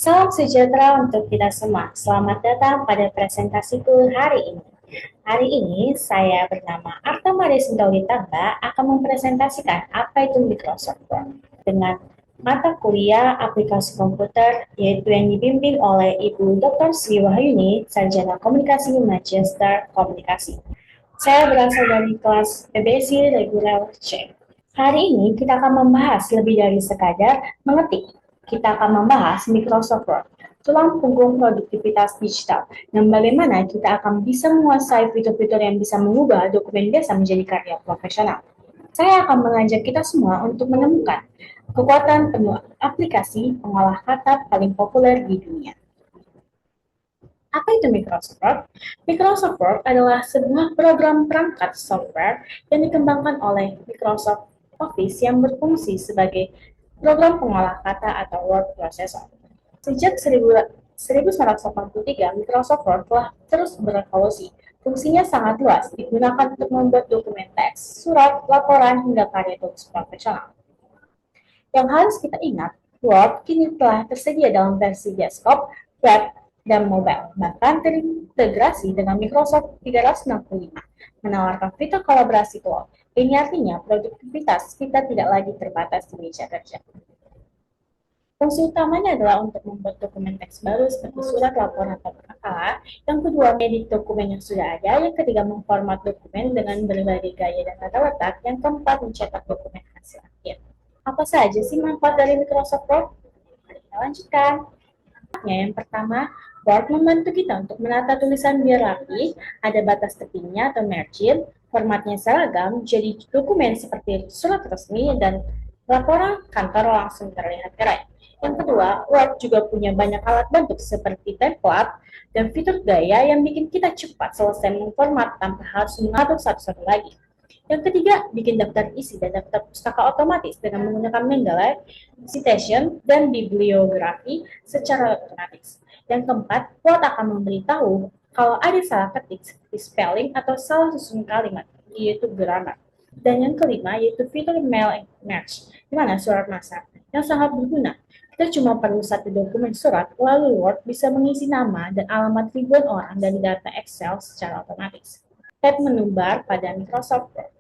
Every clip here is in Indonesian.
Salam sejahtera untuk kita semua. Selamat datang pada presentasiku hari ini. Hari ini saya bernama Arta Maria Sintaulitamba akan mempresentasikan apa itu Microsoft Word dengan mata kuliah aplikasi komputer yaitu yang dibimbing oleh Ibu Dr. Sri Wahyuni, Sarjana Komunikasi Magister Komunikasi. Saya berasal dari kelas PBC Reguler C. Hari ini kita akan membahas lebih dari sekadar mengetik. Kita akan membahas Microsoft Word, tulang punggung produktivitas digital, dan bagaimana kita akan bisa menguasai fitur-fitur yang bisa mengubah dokumen biasa menjadi karya profesional. Saya akan mengajak kita semua untuk menemukan kekuatan penuh aplikasi pengolah kata paling populer di dunia. Apa itu Microsoft Word? Microsoft Word adalah sebuah program perangkat software yang dikembangkan oleh Microsoft Office yang berfungsi sebagai program pengolah kata atau word processor. Sejak 1983, Microsoft Word telah terus berevolusi. Fungsinya sangat luas, digunakan untuk membuat dokumen teks, surat, laporan, hingga karya tulis profesional. Yang harus kita ingat, Word kini telah tersedia dalam versi desktop, web, dan mobile, bahkan terintegrasi dengan Microsoft 365, menawarkan fitur kolaborasi cloud. Ini artinya produktivitas kita tidak lagi terbatas di meja kerja. Fungsi utamanya adalah untuk membuat dokumen teks baru seperti surat, laporan, atau makalah. Yang kedua, edit dokumen yang sudah ada. Yang ketiga, memformat dokumen dengan berbagai gaya dan tata letak. Yang keempat, mencetak dokumen hasil akhir. Apa saja sih manfaat dari Microsoft Word? Mari kita lanjutkan. Yang pertama, Word membantu kita untuk menata tulisan biar rapi, ada batas tepinya atau margin, formatnya seragam, jadi dokumen seperti surat resmi dan laporan kantor langsung terlihat keren. Yang kedua, Word juga punya banyak alat bantu seperti template dan fitur gaya yang bikin kita cepat selesai memformat tanpa harus mengatur satu-satu lagi. Yang ketiga, bikin daftar isi dan daftar pustaka otomatis dengan menggunakan Mendeley, citation, dan bibliografi secara otomatis. Yang keempat, Word akan memberitahu kalau ada salah ketik seperti spelling atau salah susun kalimat, yaitu grammar. Dan yang kelima, yaitu fitur mail and match, di mana surat masak, yang sangat berguna. Kita cuma perlu satu dokumen surat, lalu Word bisa mengisi nama dan alamat ribuan orang dari data Excel secara otomatis. Tab menu bar pada Microsoft Word.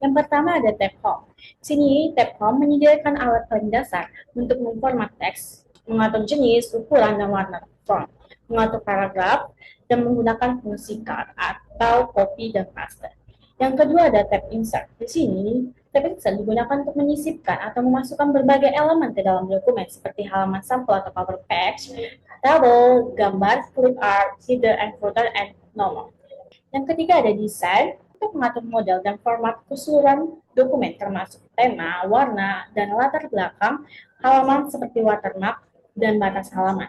Yang pertama ada tab Home. Di sini tab Home menyediakan alat paling dasar untuk memformat teks, mengatur jenis, ukuran, dan warna font, mengatur paragraf, dan menggunakan fungsi cut atau copy dan paste. Yang kedua ada tab Insert. Di sini, tab Insert digunakan untuk menyisipkan atau memasukkan berbagai elemen ke dalam dokumen seperti halaman sampel atau cover page, tabel, gambar, clip art, header and footer, and nomor. Yang ketiga ada desain untuk mengatur model dan format keseluruhan dokumen termasuk tema, warna, dan latar belakang halaman seperti watermark dan batas halaman.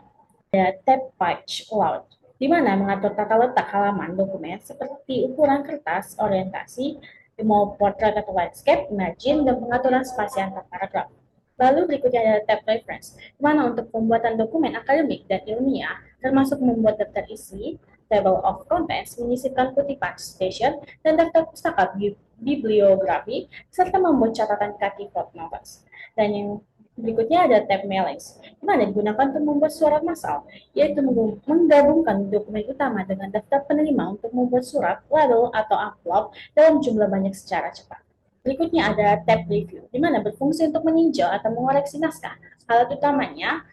Ada tab page layout, di mana mengatur tata letak halaman dokumen seperti ukuran kertas, orientasi, mau portrait atau landscape, margin, dan pengaturan spasi antar paragraf. Lalu berikutnya ada tab reference, di mana untuk pembuatan dokumen akademik dan ilmiah, termasuk membuat daftar isi, table of contents, menyisipkan kutipan citation, dan daftar pustaka bibliografi, serta membuat catatan kaki footnotes. Dan yang berikutnya ada tab mailings, di mana digunakan untuk membuat surat massal, yaitu menggabungkan dokumen utama dengan daftar penerima untuk membuat surat, label, atau amplop dalam jumlah banyak secara cepat. Berikutnya ada tab review, di mana berfungsi untuk meninjau atau mengoreksi naskah. Alat utamanya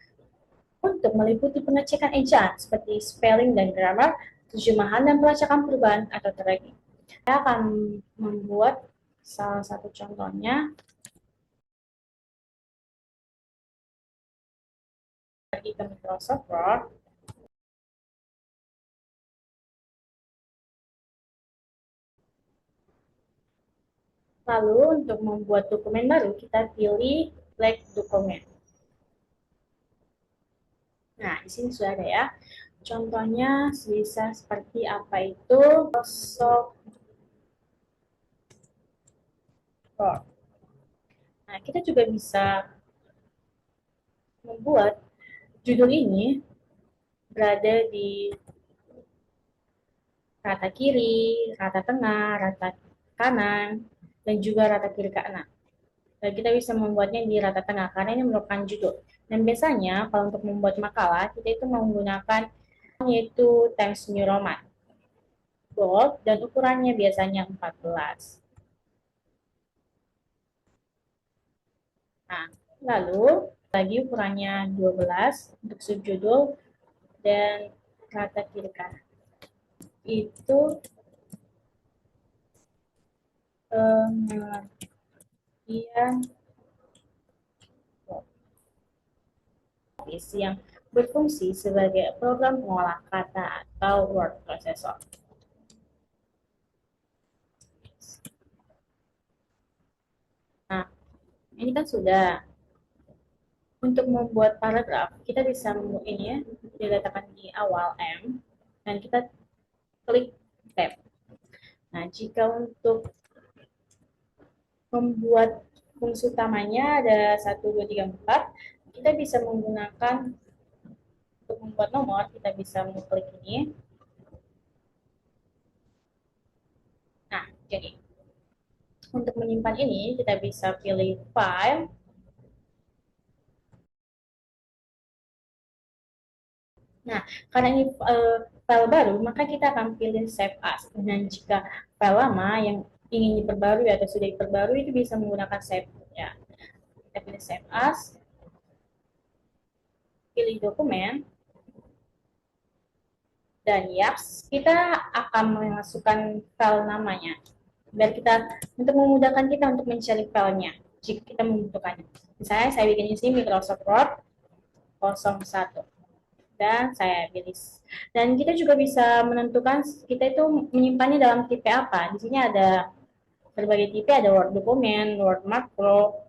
untuk meliputi pengecekan ejaan seperti spelling dan grammar, terjemahan dan pelacakan perubahan atau tracking. Saya akan membuat salah satu contohnya pergi ke Microsoft Word. Lalu untuk membuat dokumen baru, kita pilih blank dokumen. Nah, di sini sudah ada ya. Contohnya bisa seperti apa itu Microsoft Word. Nah, kita juga bisa membuat judul ini berada di rata kiri, rata tengah, rata kanan, dan juga rata kiri kanan. Kita bisa membuatnya di rata tengah karena ini merupakan judul. Dan biasanya kalau untuk membuat makalah kita itu menggunakan yaitu Times New Roman, bold, dan ukurannya biasanya 14. Nah, lalu lagi ukurannya 12 untuk subjudul dan rata kiri kanan. Itu pengertian yang berfungsi sebagai program pengolah kata atau word processor. Nah, ini kan sudah. Untuk membuat paragraf, kita bisa ini ya, diletakkan di awal M, dan kita klik tab. Nah, jika untuk membuat fungsi utamanya ada 1, 2, 3, 4, kita bisa menggunakan untuk membuat nomor, kita bisa mengklik ini. Nah, jadi untuk menyimpan ini, kita bisa pilih file. Nah, karena ini file baru, maka kita akan pilih Save As. Dan jika file lama yang ingin diperbarui atau sudah diperbarui, itu bisa menggunakan Save. Ya, kita pilih Save As, pilih dokumen, dan yaps, kita akan memasukkan file namanya. Biar kita, untuk memudahkan kita untuk mencari filenya, jika kita membutuhkannya. Misalnya saya bikin di sini Microsoft Word 01. Dan saya pilih. Dan kita juga bisa menentukan kita itu menyimpannya dalam tipe apa. Di sini ada berbagai tipe, ada Word dokumen, Word makro,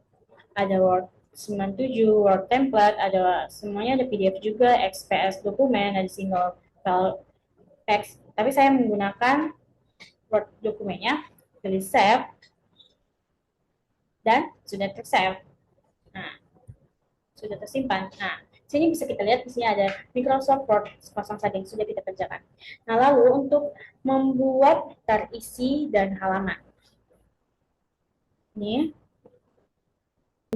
ada Word 97, Word template, ada semuanya, ada PDF juga, XPS dokumen, ada single file text. Tapi saya menggunakan Word dokumennya, pilih save, dan sudah tersave. Nah, sudah tersimpan. Nah, sini bisa kita lihat di sini ada Microsoft Word 01 yang sudah kita kerjakan. Nah, lalu untuk membuat daftar isi dan halaman. Ini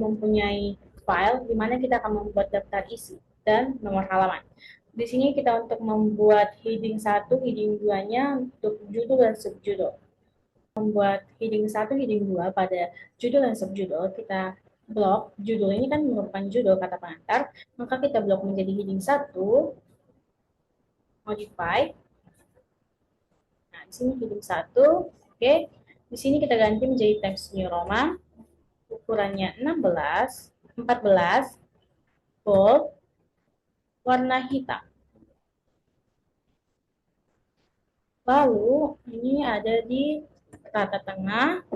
mempunyai file di mana kita akan membuat daftar isi dan nomor halaman. Di sini kita untuk membuat heading 1, heading 2-nya untuk judul dan subjudul. Membuat heading 1, heading 2 pada judul dan subjudul, kita blok judul ini kan merupakan judul kata pengantar, maka kita blok menjadi heading 1, modify. Nah, di sini heading 1, oke. Di sini kita ganti menjadi Times New Roman, ukurannya 16, 14, bold, warna hitam. Lalu ini ada di rata tengah,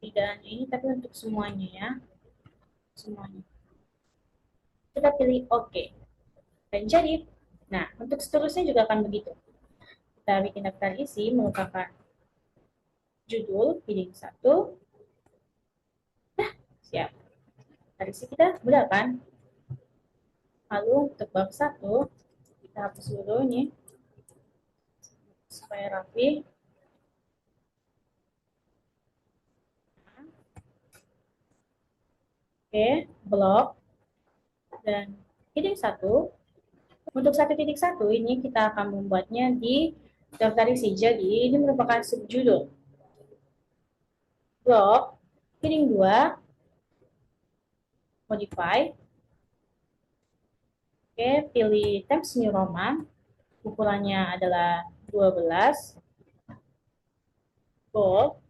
tidak hanya ini tapi untuk semuanya ya, semuanya. Kita pilih OK dan jadi. Nah, untuk seterusnya juga akan begitu. Kita bikin daftar isi merupakan judul, heading 1. Nah, siap. Dari sini kita mudah kan? Lalu untuk bab 1, kita hapus dulu ini supaya rapi. Oke, blok dan heading 1. Untuk 1.1 ini kita akan membuatnya di daftar isi. Jadi ini merupakan subjudul. Blok, heading 2, modify. Oke, pilih Times New Roman. Ukurannya adalah 12. Bold.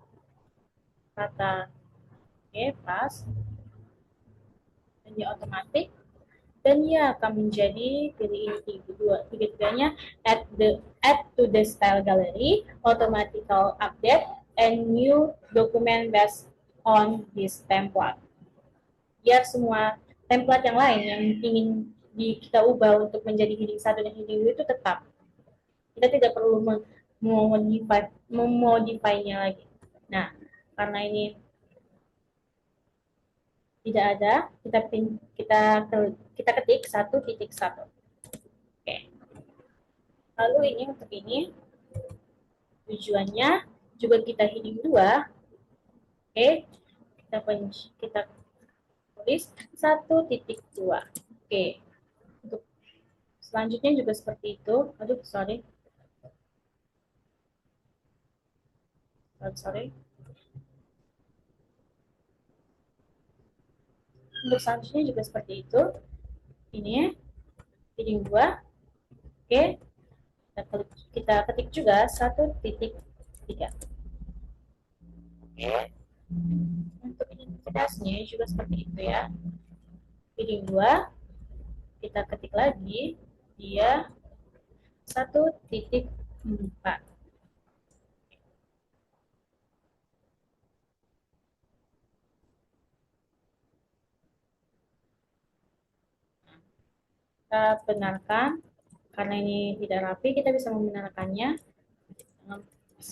Kata oke, pas. Dan dia otomatis. Dan dia akan menjadi, pilih ini tiga-tiganya, add to the style gallery, automatical update, and new document based on this template. Biar semua template yang lain yang ingin kita ubah untuk menjadi heading 1 dan heading 2 itu tetap. Kita tidak perlu memodify-nya lagi. Nah, karena ini tidak ada, kita ketik 1.1. Oke. Lalu ini untuk ini tujuannya juga kita heading 2. Oke. kita tulis 1.2. Oke. Untuk selanjutnya juga seperti itu. Aduh, sorry. Untuk selanjutnya juga seperti itu. Ini heading 2. Oke. Kita ketik juga 1.3. Untuk identitasnya juga seperti itu ya. Heading 2, kita ketik lagi, dia 1.4. Kita benarkan, karena ini tidak rapi, kita bisa membenarkannya dengan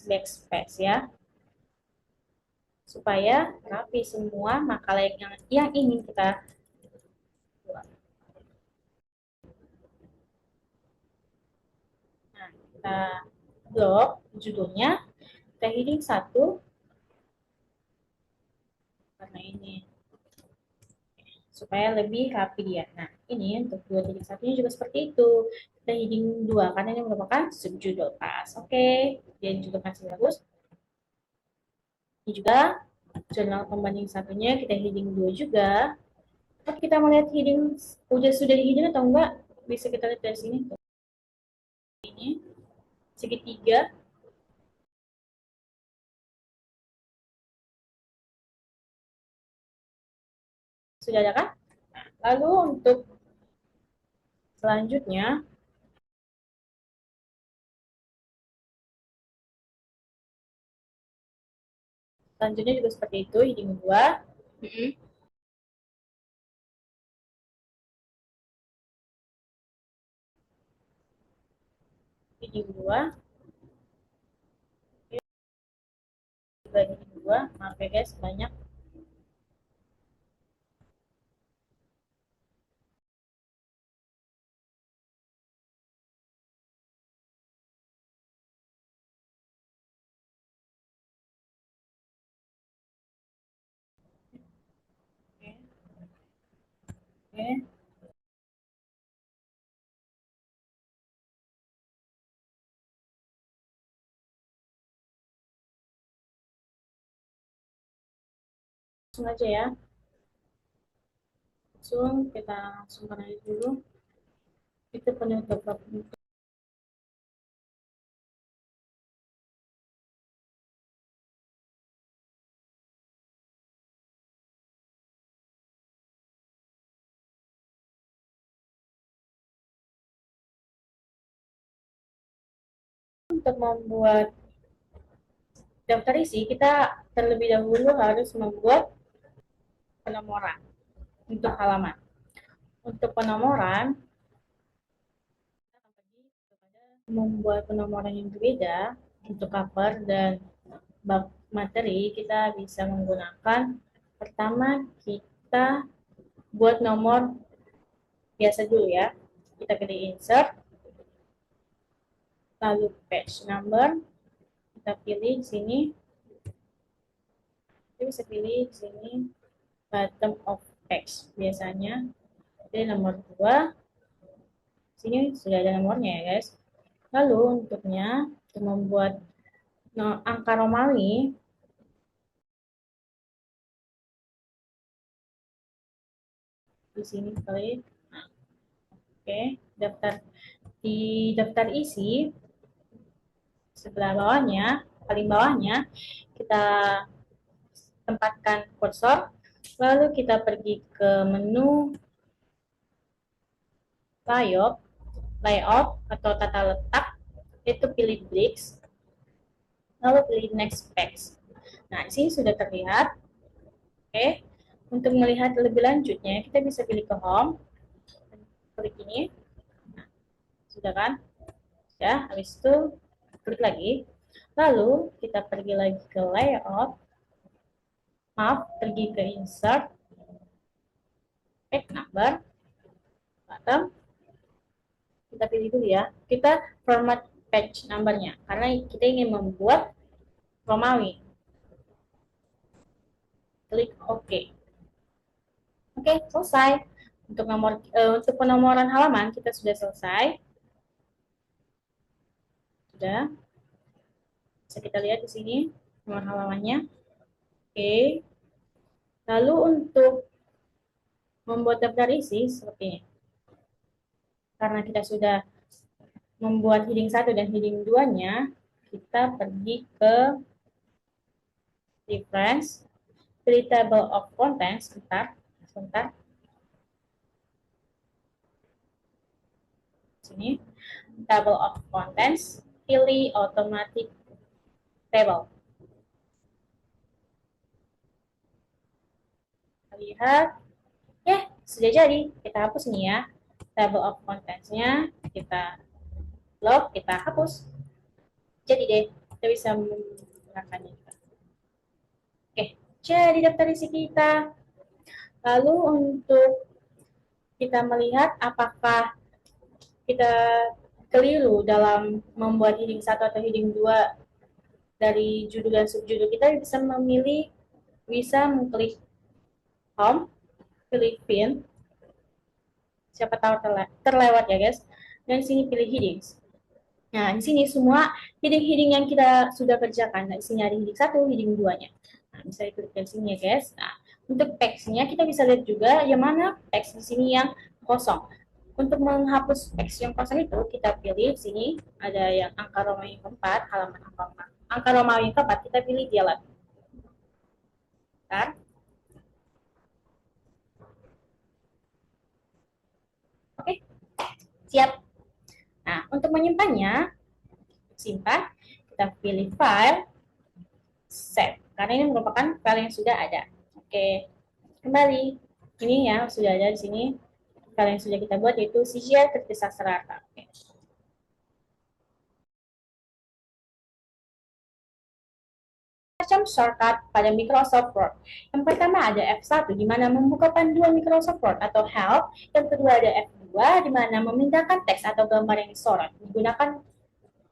backspace ya, supaya rapi semua makalah yang ingin kita buat. Nah, kita blok judulnya, kita heading 1, karena ini supaya lebih rapi dia. Nah, ini untuk 2.1 nya juga seperti itu. Kita heading 2 karena ini merupakan subjudul pas. Oke, dia juga masih bagus. Ini juga jurnal pembanding satunya kita heading 2 juga. Tapi kita melihat heading sudah di heading atau enggak, bisa kita lihat dari sini. Ini segitiga sudah ada kan? Nah, lalu untuk selanjutnya juga seperti itu, heading 2. Heading 2 juga heading 2. Maaf ya guys, banyak. Oke. Oke. Langsung aja ya. Kita langsung aja dulu. Itu penutup untuk membuat daftar isi, kita terlebih dahulu harus membuat penomoran untuk halaman. Untuk penomoran, membuat penomoran yang berbeda untuk cover dan bab materi, kita bisa menggunakan, pertama kita buat nomor biasa dulu ya. Kita pilih insert, lalu page number, kita pilih di sini. Kita bisa pilih di sini bottom of page biasanya. Jadi nomor 2, sini sudah ada nomornya ya guys. Lalu untuk membuat angka Romawi, di sini klik. Oke, di daftar isi sebelah bawahnya, paling bawahnya, kita tempatkan kursor, lalu kita pergi ke menu layout atau tata letak, itu pilih bricks, lalu pilih next page. Nah, di sini sudah terlihat. Oke, untuk melihat lebih lanjutnya, kita bisa pilih ke home, klik ini. Nah, sudah kan? Ya, habis itu klik lagi. Lalu kita pergi lagi ke layout, pergi ke insert, page number, bottom, kita pilih dulu ya. Kita format page numbernya, karena kita ingin membuat Romawi. klik OK. Oke, selesai. Untuk penomoran halaman kita sudah selesai. Sudah. Bisa kita lihat di sini nomor halamannya. Oke. Lalu untuk membuat daftar isi seperti ini. Karena kita sudah membuat heading 1 dan heading 2-nya, kita pergi ke reference, pilih table of contents, sebentar. Sini, table of contents, pilih automatic table. Lihat, sudah jadi. Kita hapus nih ya. Table of contents-nya, kita log, kita hapus. Jadi deh, kita bisa menggunakannya. Oke, jadi daftar isi kita. Lalu untuk kita melihat apakah kita keliru dalam membuat heading 1 atau heading 2 dari judul dan subjudul, kita bisa mengklik home, pilih pin, siapa tahu terlewat ya guys, dan sini pilih headings. Nah, di sini semua heading-heading yang kita sudah kerjakan. Nah, isinya ada heading 1, heading 2-nya. Nah, bisa diklik di sini ya guys. Nah, untuk teksnya kita bisa lihat juga yang mana teks di sini yang kosong. Untuk menghapus teks yang kosong itu, kita pilih di sini ada yang angka Romawi keempat, halaman angka Romawi keempat, kita pilih dialog. Bentar. Oke, siap. Nah, untuk menyimpannya, simpan, kita pilih file, save. Karena ini merupakan file yang sudah ada. Oke, kembali. Ini ya sudah ada di sini. File yang sudah kita buat yaitu CGI Kertisastra. Oke. Macam shortcut pada Microsoft Word. Yang pertama ada F1 di mana membuka panduan Microsoft Word atau Help. Yang kedua ada F2 di mana memindahkan teks atau gambar yang disorot. Digunakan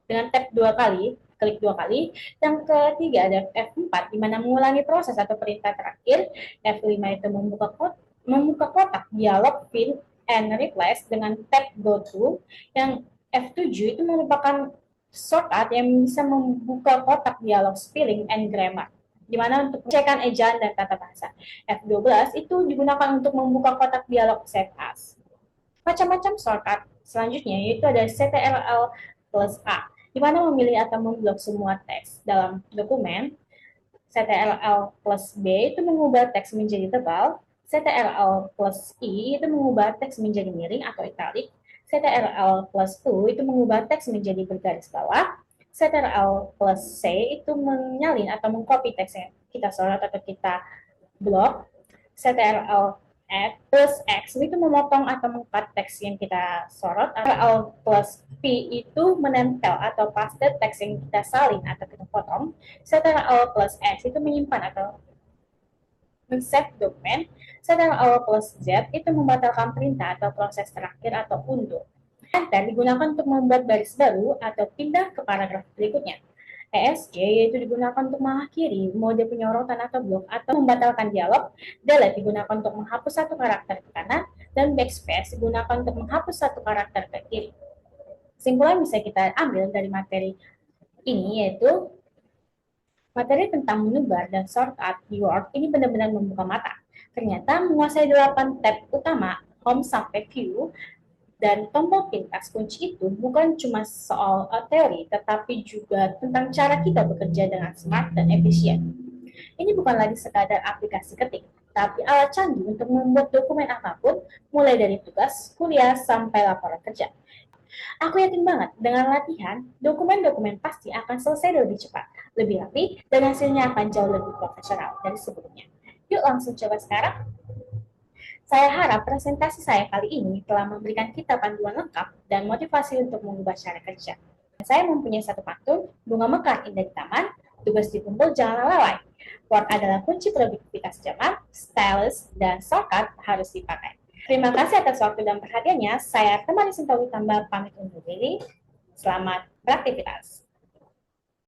dengan tab 2 kali, klik 2 kali. Yang ketiga ada F4 di mana mengulangi proses atau perintah terakhir. F5 itu membuka kotak dialog fill and replace dengan tab go to. Yang F7 itu merupakan shortcut yang bisa membuka kotak dialog spelling and grammar, di mana untuk pengecekan ejaan dan tata bahasa. F12 itu digunakan untuk membuka kotak dialog save as. Macam-macam shortcut selanjutnya yaitu ada CTRL plus A, di mana memilih atau memblok semua teks dalam dokumen. CTRL plus B itu mengubah teks menjadi tebal. CTRL plus I itu mengubah teks menjadi miring atau italic. CTRL plus U itu mengubah teks menjadi bergaris bawah. CTRL plus C itu menyalin atau mengcopy teks yang kita sorot atau kita blok. CTRL plus X itu memotong atau mengcut teks yang kita sorot. CTRL plus P itu menempel atau paste teks yang kita salin atau kita potong. CTRL plus S itu menyimpan atau men-save dokumen. CTRL plus Z itu membatalkan perintah atau proses terakhir atau undo. Enter digunakan untuk membuat baris baru atau pindah ke paragraf berikutnya. ESC yaitu digunakan untuk mengakhiri mode penyorotan atau blok atau membatalkan dialog. Delete digunakan untuk menghapus satu karakter ke kanan, dan backspace digunakan untuk menghapus satu karakter ke kiri. Kesimpulan bisa kita ambil dari materi ini yaitu materi tentang menebar dan shortcut di Word ini benar-benar membuka mata. Ternyata menguasai 8 tab utama, home sampai view, dan tombol pintas kunci itu bukan cuma soal teori, tetapi juga tentang cara kita bekerja dengan smart dan efisien. Ini bukan lagi sekadar aplikasi ketik, tapi alat canggih untuk membuat dokumen apapun, mulai dari tugas, kuliah, sampai laporan kerja. Aku yakin banget dengan latihan, dokumen-dokumen pasti akan selesai lebih cepat, lebih rapi, dan hasilnya akan jauh lebih profesional dari sebelumnya. Yuk langsung coba sekarang. Saya harap presentasi saya kali ini telah memberikan kita panduan lengkap dan motivasi untuk mengubah cara kerja. Saya mempunyai satu pantun, bunga mekar indah di taman, tugas dikumpul jangan lalai. Word adalah kunci produktivitas zaman, stylus, dan shortcut harus dipakai. Terima kasih atas waktu dan perhatiannya. Saya Temani Sintawi Tambah pamit undur diri. Selamat beraktivitas.